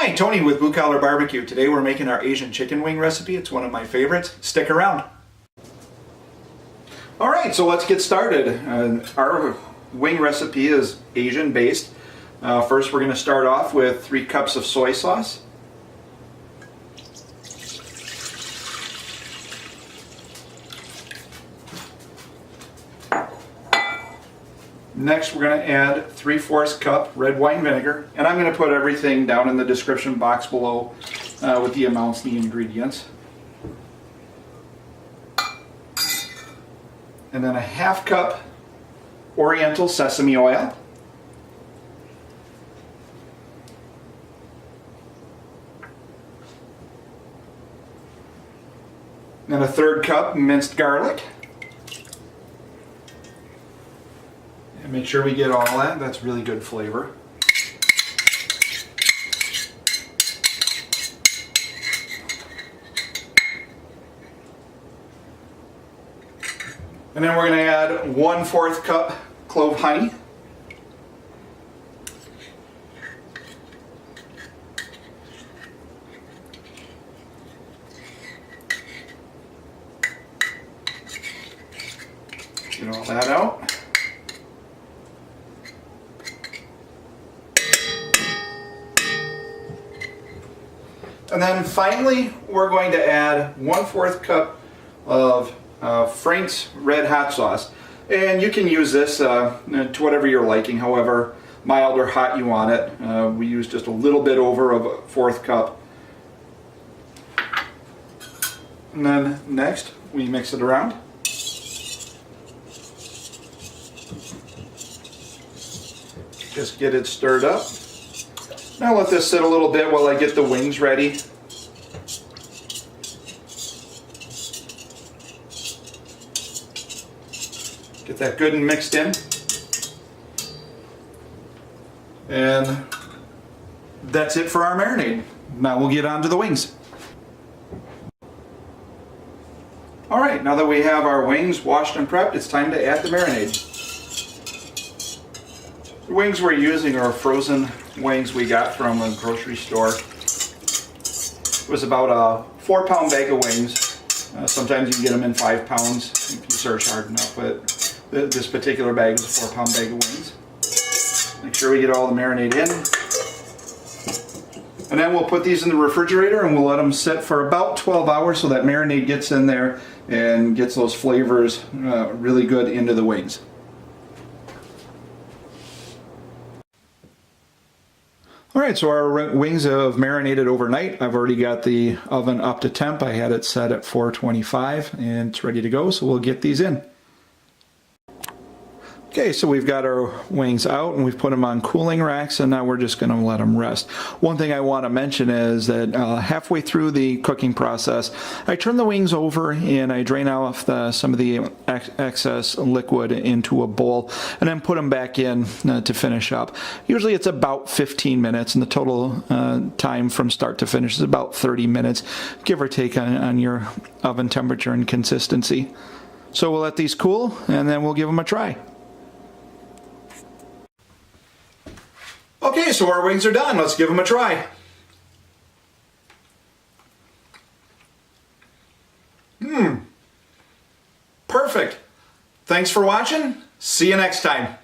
Hi, Tony with Blue Collar Barbecue. Today we're making our Asian chicken wing recipe. It's one of my favorites. Stick around. Alright, so let's get started. Our wing recipe is Asian based. First we're going to start off with 3 cups of soy sauce. Next we're going to add 3/4 cup red wine vinegar, and I'm going to put everything down in the description box below with the amounts and the ingredients. And then a 1/2 cup Oriental Sesame Oil. And a 1/3 cup minced garlic. And make sure we get all that. That's really good flavor. And then we're going to add 1/4 cup clove honey. Get all that out. And then finally, we're going to add 1/4 cup of Frank's red hot sauce. And you can use this to whatever you're liking, however mild or hot you want it. We use just a little bit over of a 1/4 cup. And then next, we mix it around. Just get it stirred up. Now let this sit a little bit while I get the wings ready. Get that good and mixed in. And that's it for our marinade. Now we'll get on to the wings. Alright, now that we have our wings washed and prepped, it's time to add the marinade. The wings we're using are frozen wings we got from a grocery store. It was about a 4-pound bag of wings. Sometimes you can get them in 5 pounds if you search hard enough, but this particular bag is a 4-pound bag of wings. Make sure we get all the marinade in. And then we'll put these in the refrigerator and we'll let them sit for about 12 hours so that marinade gets in there and gets those flavors really good into the wings. Alright, so our wings have marinated overnight. I've already got the oven up to temp. I had it set at 425 and it's ready to go, so we'll get these in. Okay, so we've got our wings out and we've put them on cooling racks, and now we're just going to let them rest. One thing I want to mention is that halfway through the cooking process, I turn the wings over and I drain off some of the excess liquid into a bowl and then put them back in to finish up. Usually it's about 15 minutes, and the total time from start to finish is about 30 minutes, give or take on your oven temperature and consistency. So we'll let these cool and then we'll give them a try. Okay, so our wings are done. Let's give them a try. Perfect. Thanks for watching. See you next time.